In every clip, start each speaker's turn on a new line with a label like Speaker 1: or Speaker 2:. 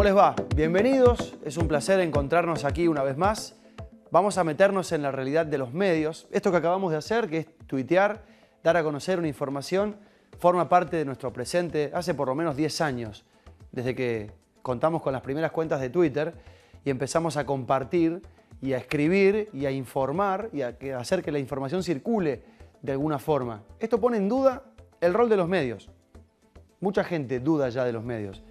Speaker 1: ¿Cómo les va? Bienvenidos, es un placer encontrarnos aquí una vez más. Vamos a meternos en la realidad de los medios. Esto que acabamos de hacer, que es tuitear, dar a conocer una información, forma parte de nuestro presente hace por lo menos 10 años, desde que contamos con las primeras cuentas de Twitter y empezamos a compartir y a escribir y a informar y a hacer que la información circule de alguna forma. Esto pone en duda el rol de los medios. Mucha gente duda ya de los medios.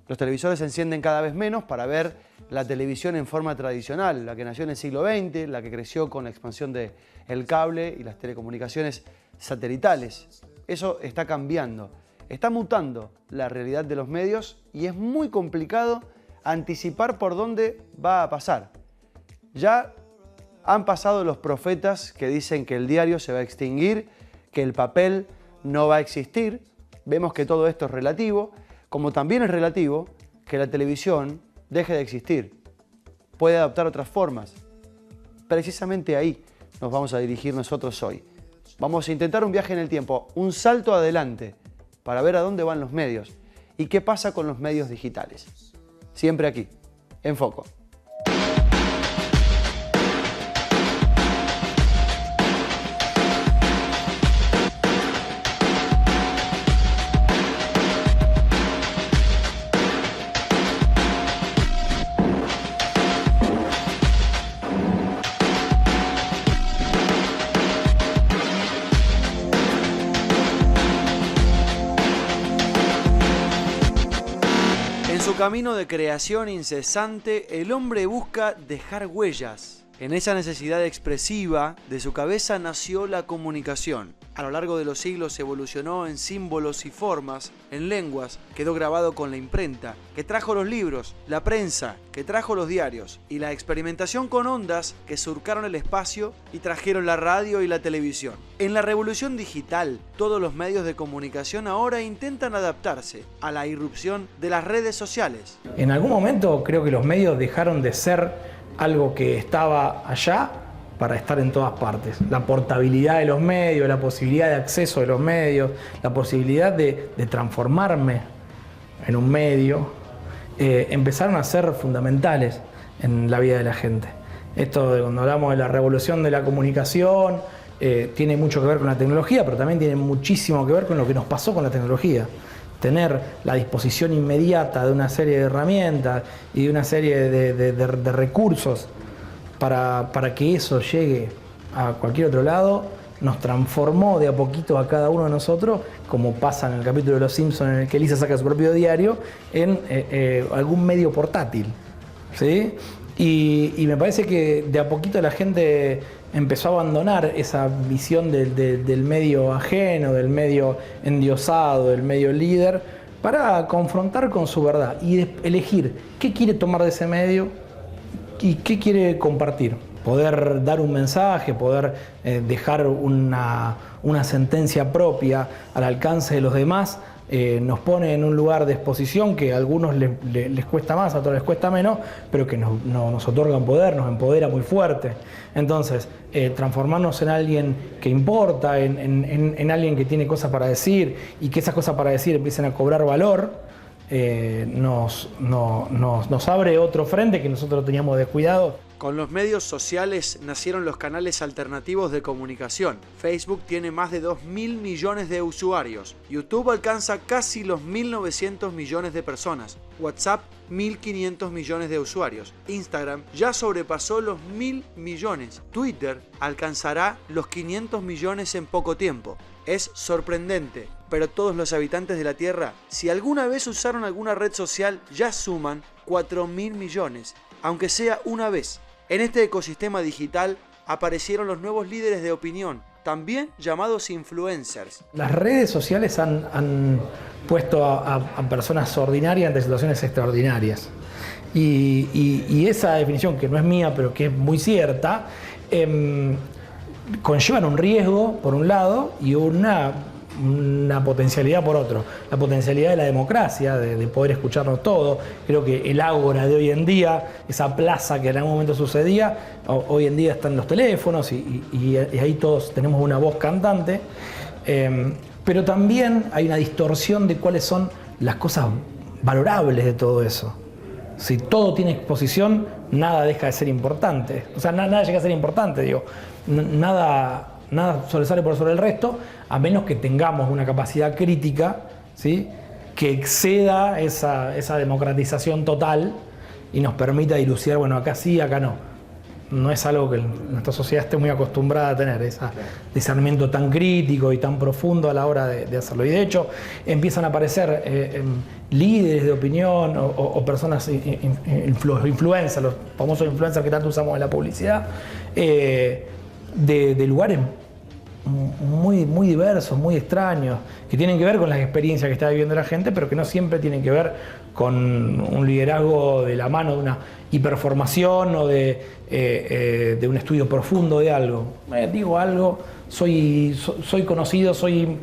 Speaker 1: Los televisores se encienden cada vez menos para ver la televisión en forma tradicional, la que nació en el siglo XX, la que creció con la expansión del cable y las telecomunicaciones satelitales. Eso está cambiando, está mutando la realidad de los medios y es muy complicado anticipar por dónde va a pasar. Ya han pasado los profetas que dicen que el diario se va a extinguir, que el papel no va a existir. Vemos que todo esto es relativo, como también es relativo que la televisión deje de existir. Puede adoptar otras formas. Precisamente ahí nos vamos a dirigir nosotros hoy. Vamos a intentar un viaje en el tiempo, un salto adelante para ver a dónde van los medios y qué pasa con los medios digitales. Siempre aquí, en Foco. En su camino de creación incesante, el hombre busca dejar huellas. En esa necesidad expresiva de su cabeza nació la comunicación. A lo largo de los siglos evolucionó en símbolos y formas, en lenguas, quedó grabado con la imprenta, que trajo los libros, la prensa, que trajo los diarios, y la experimentación con ondas que surcaron el espacio y trajeron la radio y la televisión. En la revolución digital, todos los medios de comunicación ahora intentan adaptarse a la irrupción de las redes sociales.
Speaker 2: En algún momento creo que los medios dejaron de ser algo que estaba allá para estar en todas partes. La portabilidad de los medios, la posibilidad de acceso de los medios, la posibilidad de transformarme en un medio, empezaron a ser fundamentales en la vida de la gente. Esto de cuando hablamos de la revolución de la comunicación, tiene mucho que ver con la tecnología, pero también tiene muchísimo que ver con lo que nos pasó con la tecnología. Tener la disposición inmediata de una serie de herramientas y de una serie de recursos para que eso llegue a cualquier otro lado, nos transformó de a poquito a cada uno de nosotros, como pasa en el capítulo de Los Simpsons en el que Lisa saca su propio diario, en algún medio portátil, ¿sí? Y me parece que de a poquito la gente empezó a abandonar esa visión del medio ajeno, del medio endiosado, del medio líder, para confrontar con su verdad y elegir qué quiere tomar de ese medio y qué quiere compartir. Poder dar un mensaje, poder dejar una sentencia propia al alcance de los demás, nos pone en un lugar de exposición que a algunos les cuesta más, a otros les cuesta menos, pero que nos otorga un poder, nos empodera muy fuerte. Entonces, transformarnos en alguien que importa, en alguien que tiene cosas para decir y que esas cosas para decir empiecen a cobrar valor, nos abre otro frente que nosotros teníamos descuidado.
Speaker 1: Con los medios sociales nacieron los canales alternativos de comunicación. Facebook tiene más de 2.000 millones de usuarios. YouTube alcanza casi los 1.900 millones de personas. WhatsApp, 1.500 millones de usuarios. Instagram ya sobrepasó los 1.000 millones. Twitter alcanzará los 500 millones en poco tiempo. Es sorprendente, pero todos los habitantes de la Tierra, si alguna vez usaron alguna red social, ya suman 4.000 millones, aunque sea una vez. En este ecosistema digital aparecieron los nuevos líderes de opinión, también llamados influencers.
Speaker 2: Las redes sociales han puesto a personas ordinarias ante situaciones extraordinarias. Y esa definición, que no es mía, pero que es muy cierta, conllevan un riesgo, por un lado, y una potencialidad por otro. La potencialidad de la democracia, de poder escucharnos todo. Creo que el ágora de hoy en día, esa plaza que en algún momento sucedía, hoy en día están los teléfonos y ahí todos tenemos una voz cantante. Pero también hay una distorsión de cuáles son las cosas valorables de todo eso. Si todo tiene exposición, nada deja de ser importante. O sea, nada llega a ser importante, digo. Nada sobresale por sobre el resto, a menos que tengamos una capacidad crítica, ¿sí?, que exceda esa democratización total y nos permita dilucidar, bueno, acá sí, acá no. No es algo que nuestra sociedad esté muy acostumbrada a tener, ese discernimiento tan crítico y tan profundo a la hora de hacerlo. Y de hecho empiezan a aparecer líderes de opinión o personas influencers, los famosos influencers que tanto usamos en la publicidad, de lugares muy diversos, muy extraños, que tienen que ver con las experiencias que está viviendo la gente, pero que no siempre tienen que ver con un liderazgo de la mano de una hiperformación o de un estudio profundo de algo. Digo algo, soy conocido, soy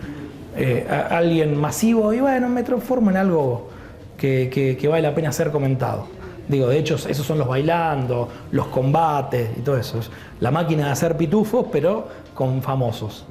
Speaker 2: alguien masivo y bueno, me transformo en algo que vale la pena ser comentado. Digo, de hecho, esos son los bailando, los combates y todo eso. Es la máquina de hacer pitufos, pero con famosos.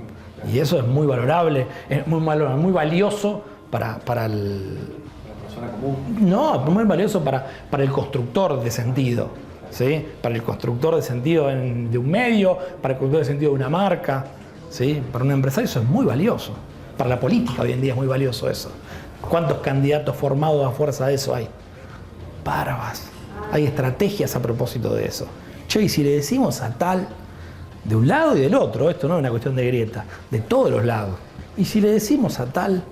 Speaker 2: Y eso es muy valorable, es muy valioso para el... ¿La persona común? No, muy valioso para el constructor de sentido, ¿sí? Para el constructor de sentido de un medio, para el constructor de sentido de una marca, ¿sí? Para un empresario eso es muy valioso. Para la política hoy en día es muy valioso eso. ¿Cuántos candidatos formados a fuerza de eso hay? Barbas. Hay estrategias a propósito de eso. Che, y si le decimos a tal, de un lado y del otro, esto no es una cuestión de grieta, de todos los lados. Y si le decimos a tal,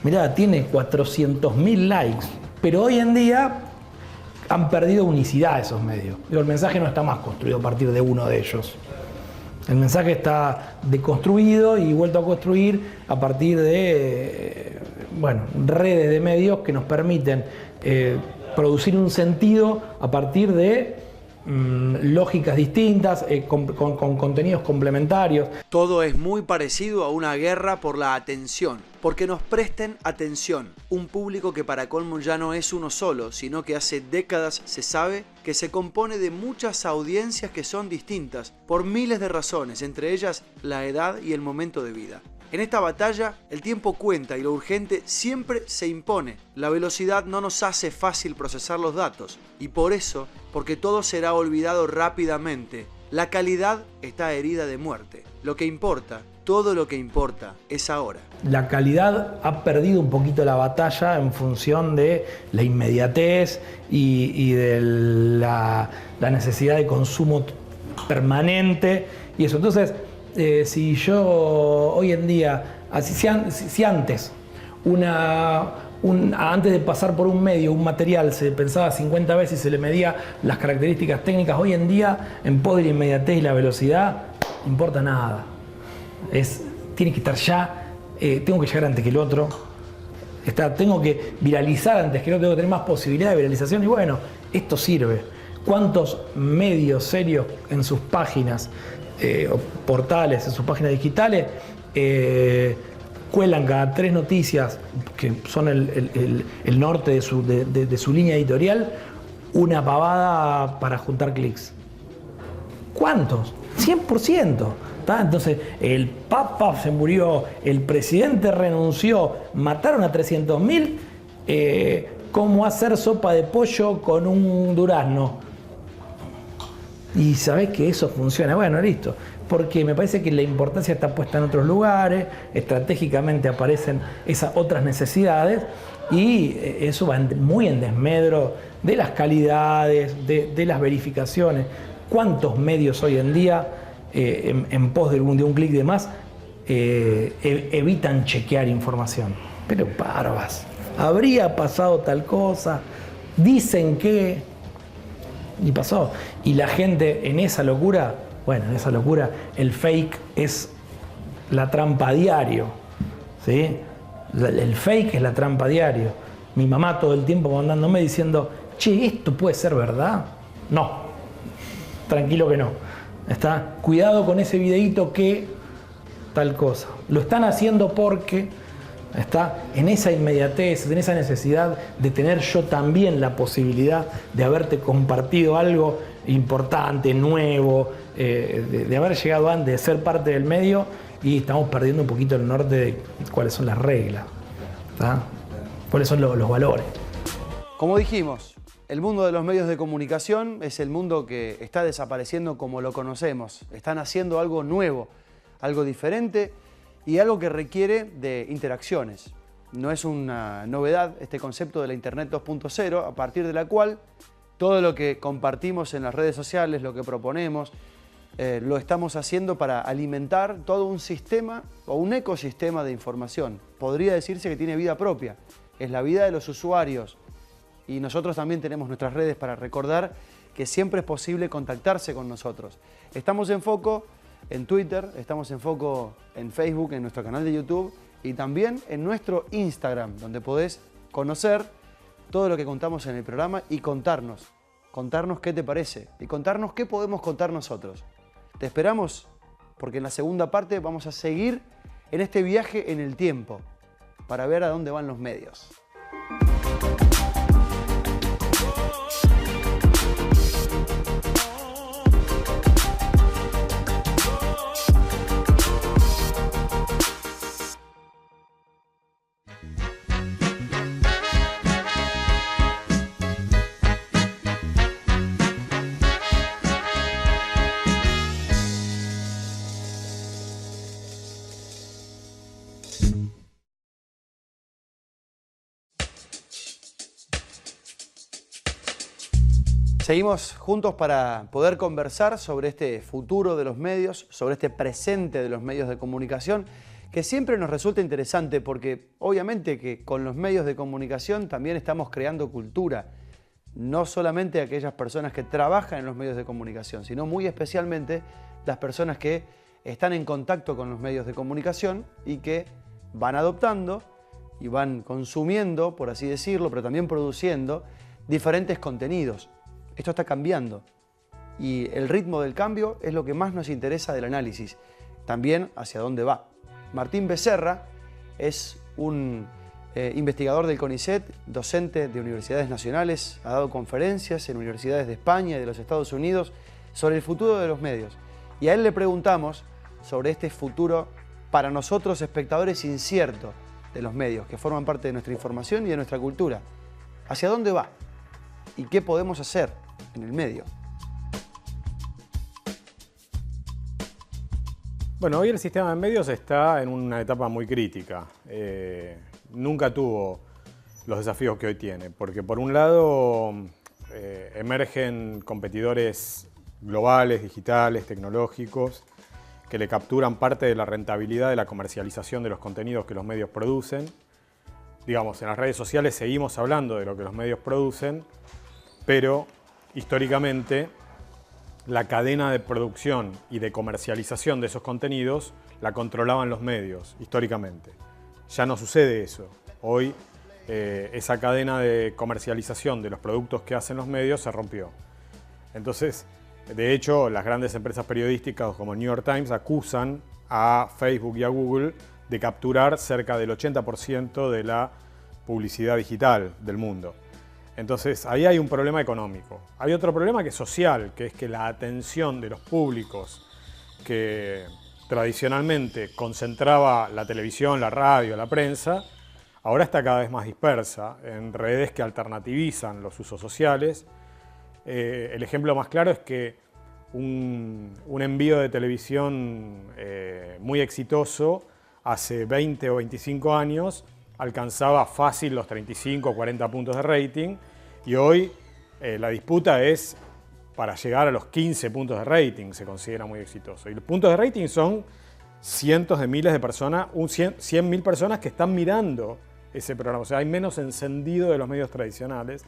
Speaker 2: mirá, tiene 400.000 likes, pero hoy en día han perdido unicidad esos medios. Digo, el mensaje no está más construido a partir de uno de ellos. El mensaje está deconstruido y vuelto a construir a partir de redes de medios que nos permiten producir un sentido a partir de lógicas distintas, con contenidos complementarios.
Speaker 1: Todo es muy parecido a una guerra por la atención, porque nos presten atención. Un público que para colmo ya no es uno solo, sino que hace décadas se sabe que se compone de muchas audiencias que son distintas, por miles de razones, entre ellas la edad y el momento de vida. En esta batalla, el tiempo cuenta y lo urgente siempre se impone. La velocidad no nos hace fácil procesar los datos y por eso, porque todo será olvidado rápidamente, la calidad está herida de muerte. Lo que importa, todo lo que importa, es ahora.
Speaker 2: La calidad ha perdido un poquito la batalla en función de la inmediatez y de la necesidad de consumo permanente y eso. Entonces, si yo hoy en día, si antes, antes de pasar por un medio, un material, se pensaba 50 veces y se le medía las características técnicas, hoy en día, en pos de la inmediatez y la velocidad, no importa nada. Tiene que estar ya, tengo que llegar antes que el otro, tengo que viralizar antes que el otro, tengo que tener más posibilidad de viralización y bueno, esto sirve. ¿Cuántos medios serios en sus páginas o portales, en sus páginas digitales, cuelan cada 3 noticias que son el norte de su línea editorial, una pavada para juntar clics? ¿Cuántos? 100%. ¿Tá? Entonces, el Papa se murió, el presidente renunció, mataron a 300.000, ¿cómo hacer sopa de pollo con un durazno? Y sabés que eso funciona, bueno, listo. Porque me parece que la importancia está puesta en otros lugares, estratégicamente aparecen esas otras necesidades y eso va muy en desmedro de las calidades, de las verificaciones. ¿Cuántos medios hoy en día, en pos de un clic de más, evitan chequear información? Pero barbas, habría pasado tal cosa, dicen que... Y pasó. Y la gente en esa locura, el fake es la trampa a diario, ¿sí? El fake es la trampa a diario. Mi mamá todo el tiempo mandándome diciendo, che, ¿esto puede ser verdad? No, tranquilo que no. Cuidado con ese videíto que tal cosa. Lo están haciendo porque... en esa inmediatez, en esa necesidad de tener yo también la posibilidad de haberte compartido algo importante, nuevo, de haber llegado antes, de ser parte del medio y estamos perdiendo un poquito el norte de cuáles son las reglas, ¿tá? Cuáles son los valores.
Speaker 1: Como dijimos, El mundo de los medios de comunicación es el mundo que está desapareciendo como lo conocemos. Están haciendo algo nuevo, algo diferente y algo que requiere de interacciones. No es una novedad este concepto de la Internet 2.0, a partir de la cual todo lo que compartimos en las redes sociales, lo que proponemos, lo estamos haciendo para alimentar todo un sistema o un ecosistema de información. Podría decirse que tiene vida propia, es la vida de los usuarios. Y nosotros también tenemos nuestras redes para recordar que siempre es posible contactarse con nosotros. Estamos en Foco en Twitter, estamos en Foco en Facebook, en nuestro canal de YouTube y también en nuestro Instagram, donde podés conocer todo lo que contamos en el programa y contarnos qué te parece y contarnos qué podemos contar nosotros. Te esperamos porque en la segunda parte vamos a seguir en este viaje en el tiempo para ver a dónde van los medios. Seguimos juntos para poder conversar sobre este futuro de los medios, sobre este presente de los medios de comunicación, que siempre nos resulta interesante porque obviamente que con los medios de comunicación también estamos creando cultura, no solamente aquellas personas que trabajan en los medios de comunicación, sino muy especialmente las personas que están en contacto con los medios de comunicación y que van adoptando y van consumiendo, por así decirlo, pero también produciendo diferentes contenidos. Esto está cambiando y el ritmo del cambio es lo que más nos interesa del análisis, también hacia dónde va. Martín Becerra es un investigador del CONICET, docente de universidades nacionales, ha dado conferencias en universidades de España y de los Estados Unidos sobre el futuro de los medios. Y a él le preguntamos sobre este futuro para nosotros espectadores incierto de los medios, que forman parte de nuestra información y de nuestra cultura. ¿Hacia dónde va? ¿Y qué podemos hacer en el medio?
Speaker 3: Bueno, hoy el sistema de medios está en una etapa muy crítica. Nunca tuvo los desafíos que hoy tiene, porque por un lado emergen competidores globales, digitales, tecnológicos, que le capturan parte de la rentabilidad de la comercialización de los contenidos que los medios producen. Digamos, en las redes sociales seguimos hablando de lo que los medios producen, pero históricamente la cadena de producción y de comercialización de esos contenidos la controlaban los medios, históricamente. Ya no sucede eso. Hoy esa cadena de comercialización de los productos que hacen los medios se rompió. Entonces, de hecho, las grandes empresas periodísticas como el New York Times acusan a Facebook y a Google de capturar cerca del 80% de la publicidad digital del mundo. Entonces, ahí hay un problema económico. Hay otro problema que es social, que es que la atención de los públicos que tradicionalmente concentraba la televisión, la radio, la prensa, ahora está cada vez más dispersa en redes que alternativizan los usos sociales. El ejemplo más claro es que un envío de televisión muy exitoso hace 20 o 25 años alcanzaba fácil los 35 o 40 puntos de rating y hoy la disputa es para llegar a los 15 puntos de rating, se considera muy exitoso. Y los puntos de rating son cientos de miles de personas, 100.000 personas que están mirando ese programa. O sea, hay menos encendido de los medios tradicionales.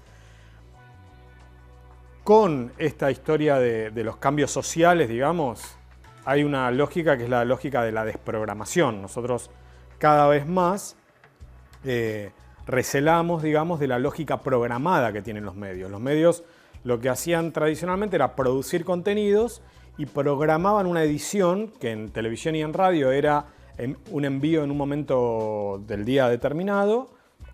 Speaker 3: Con esta historia de los cambios sociales, digamos, hay una lógica que es la lógica de la desprogramación. Nosotros cada vez más recelamos, digamos, de la lógica programada que tienen los medios. Los medios lo que hacían tradicionalmente era producir contenidos y programaban una edición que en televisión y en radio era un envío en un momento del día determinado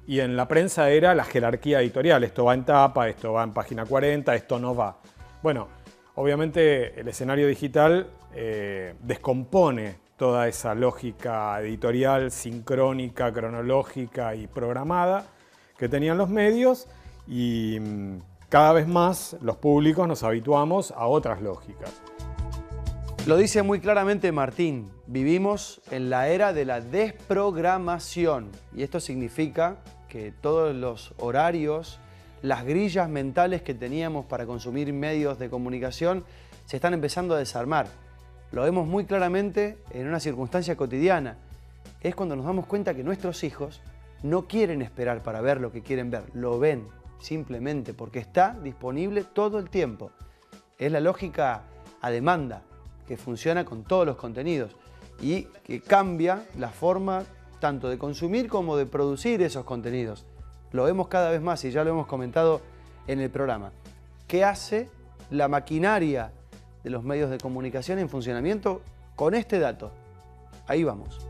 Speaker 3: y en la prensa era la jerarquía editorial. Esto va en tapa, esto va en página 40, esto no va. Bueno, obviamente el escenario digital descompone toda esa lógica editorial sincrónica, cronológica y programada que tenían los medios y cada vez más los públicos nos habituamos a otras lógicas.
Speaker 1: Lo dice muy claramente Martín, vivimos en la era de la desprogramación y esto significa que todos los horarios, las grillas mentales que teníamos para consumir medios de comunicación se están empezando a desarmar. Lo vemos muy claramente en una circunstancia cotidiana. Es cuando nos damos cuenta que nuestros hijos no quieren esperar para ver lo que quieren ver, lo ven simplemente porque está disponible todo el tiempo. Es la lógica a demanda que funciona con todos los contenidos y que cambia la forma tanto de consumir como de producir esos contenidos. Lo vemos cada vez más y ya lo hemos comentado en el programa. ¿Qué hace la maquinaria de los medios de comunicación en funcionamiento con este dato? Ahí vamos.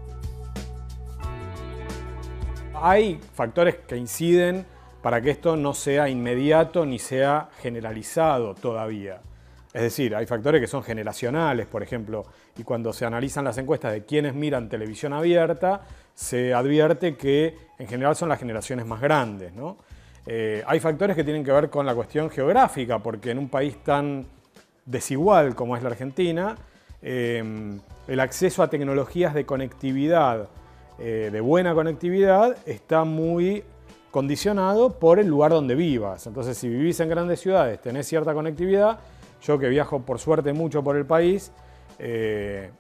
Speaker 3: Hay factores que inciden para que esto no sea inmediato ni sea generalizado todavía. Es decir, hay factores que son generacionales, por ejemplo, y cuando se analizan las encuestas de quienes miran televisión abierta, se advierte que en general son las generaciones más grandes, ¿no? Hay factores que tienen que ver con la cuestión geográfica, porque en un país tan desigual como es la Argentina, el acceso a tecnologías de conectividad, de buena conectividad, está muy condicionado por el lugar donde vivas. Entonces, si vivís en grandes ciudades, tenés cierta conectividad. Yo que viajo por suerte mucho por el país,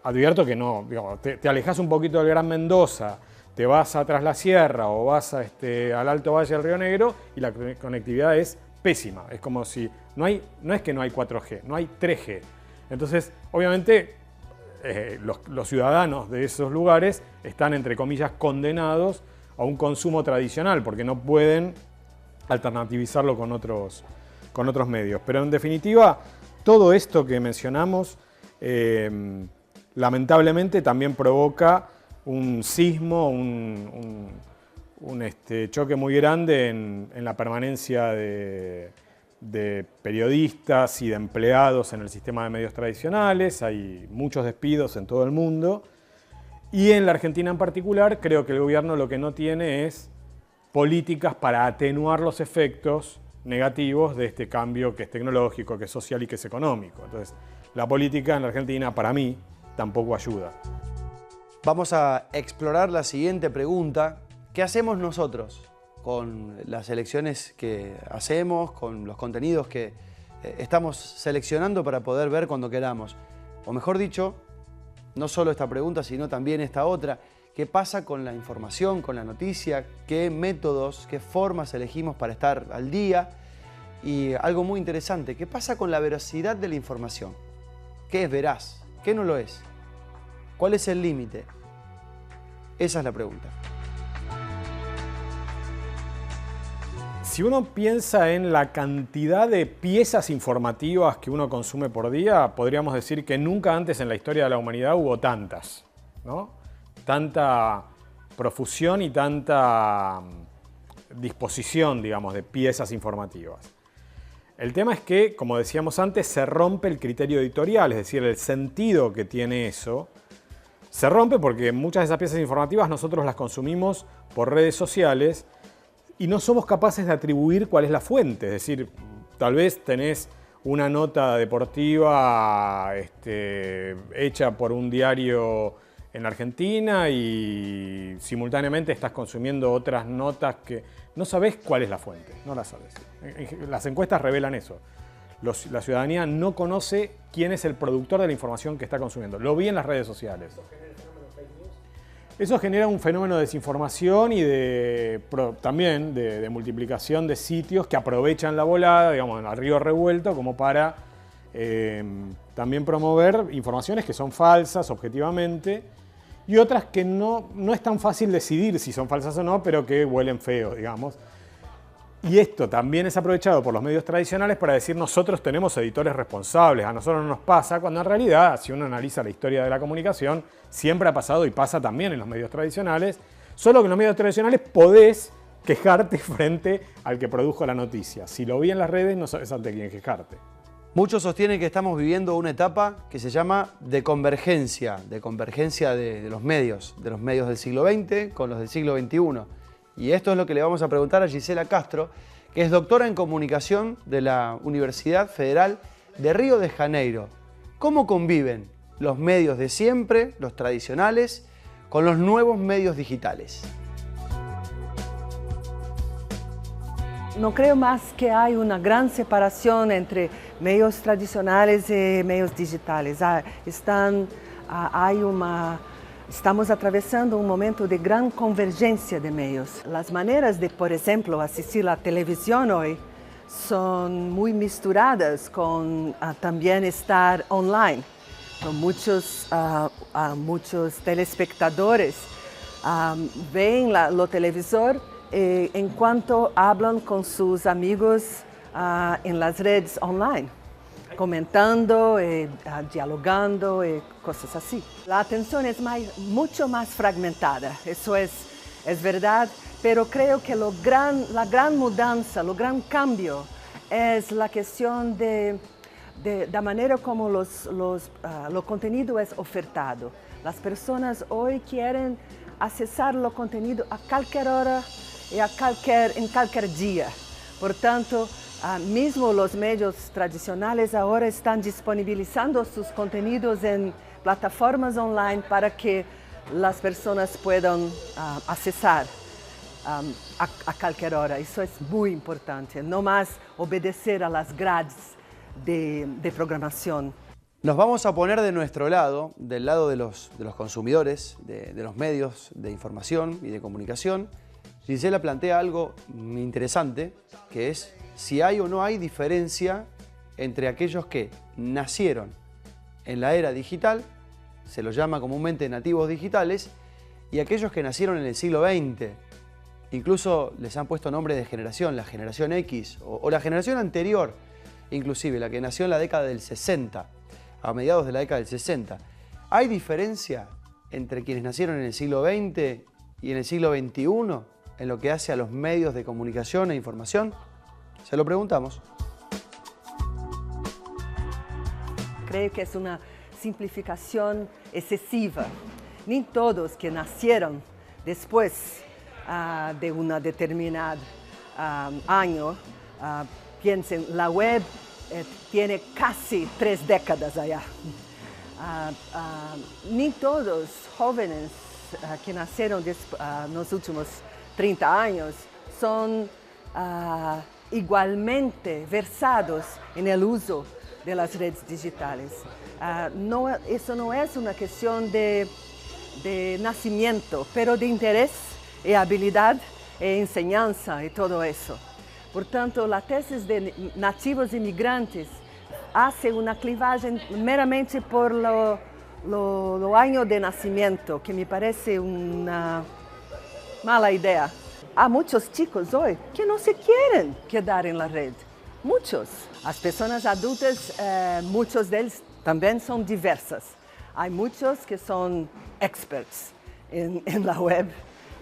Speaker 3: advierto que no, digamos, te alejás un poquito del Gran Mendoza, te vas a Tras la Sierra o vas al Alto Valle del Río Negro y la conectividad es pésima. Es como si, no es que no hay 4G, no hay 3G. Entonces, obviamente, los ciudadanos de esos lugares están, entre comillas, condenados a un consumo tradicional porque no pueden alternativizarlo con otros medios. Pero en definitiva, todo esto que mencionamos lamentablemente también provoca un sismo, un choque muy grande en la permanencia de periodistas y de empleados en el sistema de medios tradicionales. Hay muchos despidos en todo el mundo. Y en la Argentina en particular, creo que el gobierno lo que no tiene es políticas para atenuar los efectos negativos de este cambio que es tecnológico, que es social y que es económico. Entonces, la política en la Argentina, para mí, tampoco ayuda.
Speaker 1: Vamos a explorar la siguiente pregunta. ¿Qué hacemos nosotros con las elecciones que hacemos, con los contenidos que estamos seleccionando para poder ver cuando queramos? O mejor dicho, no solo esta pregunta, sino también esta otra. ¿Qué pasa con la información, con la noticia? ¿Qué métodos, qué formas elegimos para estar al día? Y algo muy interesante, ¿qué pasa con la veracidad de la información? ¿Qué es veraz? ¿Qué no lo es? ¿Cuál es el límite? Esa es la pregunta.
Speaker 3: Si uno piensa en la cantidad de piezas informativas que uno consume por día, podríamos decir que nunca antes en la historia de la humanidad hubo tantas, ¿no? Tanta profusión y tanta disposición, digamos, de piezas informativas. El tema es que, como decíamos antes, se rompe el criterio editorial, es decir, el sentido que tiene eso. Se rompe porque muchas de esas piezas informativas nosotros las consumimos por redes sociales y no somos capaces de atribuir cuál es la fuente. Es decir, tal vez tenés una nota deportiva hecha por un diario en Argentina y simultáneamente estás consumiendo otras notas que no sabés cuál es la fuente, no la sabés. Las encuestas revelan eso. La ciudadanía no conoce quién es el productor de la información que está consumiendo. Lo vi en las redes sociales. Eso genera un fenómeno de desinformación y también de multiplicación de sitios que aprovechan la volada, digamos, al río revuelto, como para también promover informaciones que son falsas objetivamente y otras que no es tan fácil decidir si son falsas o no, pero que huelen feo, digamos. Y esto también es aprovechado por los medios tradicionales para decir nosotros tenemos editores responsables, a nosotros no nos pasa, cuando en realidad, si uno analiza la historia de la comunicación, siempre ha pasado y pasa también en los medios tradicionales, solo que en los medios tradicionales podés quejarte frente al que produjo la noticia. Si lo vi en las redes, no sabes ante quién quejarte.
Speaker 1: Muchos sostienen que estamos viviendo una etapa que se llama de convergencia de los medios del siglo XX con los del siglo XXI. Y esto es lo que le vamos a preguntar a Gisela Castro, que es doctora en comunicación de la Universidad Federal de Río de Janeiro. ¿Cómo conviven los medios de siempre, los tradicionales, con los nuevos medios digitales?
Speaker 4: No creo más que hay una gran separación entre medios tradicionales y medios digitales. Estamos atravesando un momento de gran convergencia de medios. Las maneras de, por ejemplo, asistir a la televisión hoy son muy misturadas con también estar online. Con muchos telespectadores ven lo televisor en cuanto hablan con sus amigos en las redes online, comentando, dialogando y cosas así. La atención es mucho más fragmentada, eso es verdad, pero creo que la gran mudanza, el gran cambio es la cuestión de la manera como lo contenido es ofertado. Las personas hoy quieren accesar lo contenido a cualquier hora y en cualquier día. Por tanto, mismo los medios tradicionales ahora están disponibilizando sus contenidos en plataformas online para que las personas puedan accesar a cualquier hora. Eso es muy importante, no más obedecer a las grades de programación.
Speaker 1: Nos vamos a poner de nuestro lado, del lado de los consumidores, de los medios de información y de comunicación. Gisela plantea algo interesante, que es si hay o no hay diferencia entre aquellos que nacieron en la era digital, se los llama comúnmente nativos digitales, y aquellos que nacieron en el siglo XX. Incluso les han puesto nombre de generación, la generación X o la generación anterior, inclusive la que nació en la década del 60, a mediados de la década del 60. ¿Hay diferencia entre quienes nacieron en el siglo XX y en el siglo XXI en lo que hace a los medios de comunicación e información? Se lo preguntamos.
Speaker 4: Creo que es una simplificación excesiva. Ni todos que nacieron después de un determinado año piensen, la web tiene casi 3 décadas allá. Ni todos jóvenes que nacieron en los últimos 30 años son igualmente versados en el uso de las redes digitales. Eso no es una cuestión de nacimiento, pero de interés y habilidad e enseñanza y todo eso. Por tanto, la tesis de nativos inmigrantes hace una clivaje meramente por lo año de nacimiento, que me parece una mala idea. Hay muchos chicos hoy que no se quieren quedar en la red. Muchos. Las personas adultas, muchos de ellos también son diversas. Hay muchos que son experts en la web.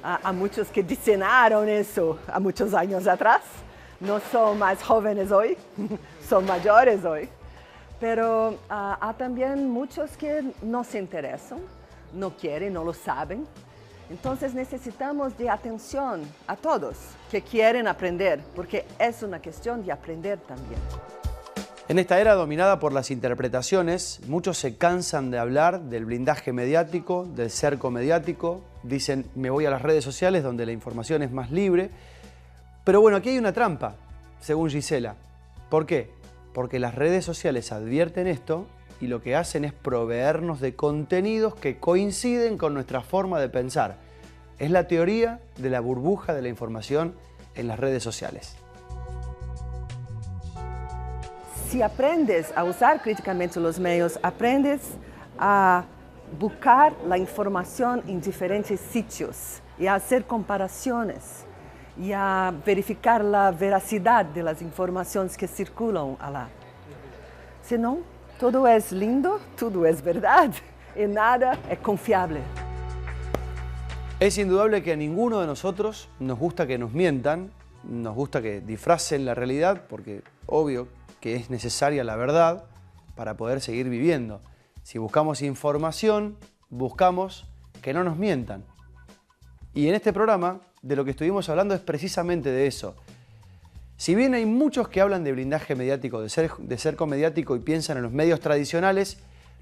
Speaker 4: Hay muchos que diseñaron eso a muchos años atrás. No son más jóvenes hoy, son mayores hoy. Pero hay también muchos que no se interesan, no quieren, no lo saben. Entonces necesitamos de atención a todos que quieren aprender, porque es una cuestión de aprender también.
Speaker 1: En esta era dominada por las interpretaciones, muchos se cansan de hablar del blindaje mediático, del cerco mediático. Dicen, me voy a las redes sociales donde la información es más libre. Pero bueno, aquí hay una trampa, según Gisela. ¿Por qué? Porque las redes sociales advierten esto y lo que hacen es proveernos de contenidos que coinciden con nuestra forma de pensar. Es la teoría de la burbuja de la información en las redes sociales.
Speaker 4: Si aprendes a usar críticamente los medios, aprendes a buscar la información en diferentes sitios y a hacer comparaciones y a verificar la veracidad de las informaciones que circulan allá. Si no, todo es lindo, todo es verdad y nada es confiable.
Speaker 1: Es indudable que a ninguno de nosotros nos gusta que nos mientan, nos gusta que disfracen la realidad, porque obvio que es necesaria la verdad para poder seguir viviendo. Si buscamos información, buscamos que no nos mientan. Y en este programa, de lo que estuvimos hablando es precisamente de eso. Si bien hay muchos que hablan de blindaje mediático, de cerco mediático y piensan en los medios tradicionales,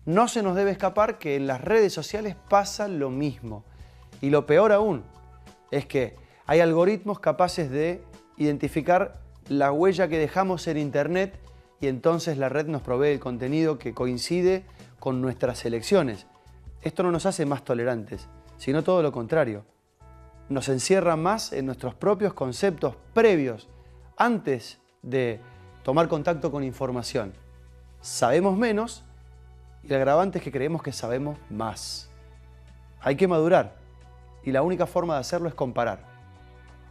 Speaker 1: no se nos debe escapar que en las redes sociales pasa lo mismo. Y lo peor aún es que hay algoritmos capaces de identificar la huella que dejamos en Internet y entonces la red nos provee el contenido que coincide con nuestras elecciones. Esto no nos hace más tolerantes, sino todo lo contrario. Nos encierra más en nuestros propios conceptos previos antes de tomar contacto con información. Sabemos menos y el agravante es que creemos que sabemos más. Hay que madurar y la única forma de hacerlo es comparar.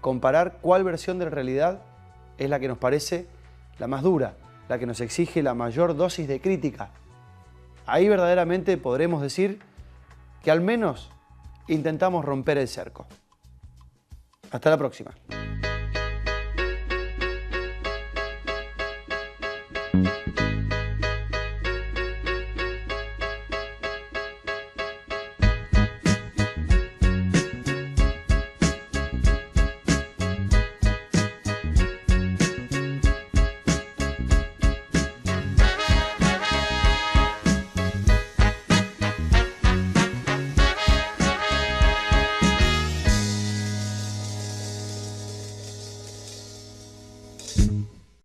Speaker 1: Comparar cuál versión de la realidad es la que nos parece la más dura, la que nos exige la mayor dosis de crítica. Ahí verdaderamente podremos decir que al menos intentamos romper el cerco. Hasta la próxima.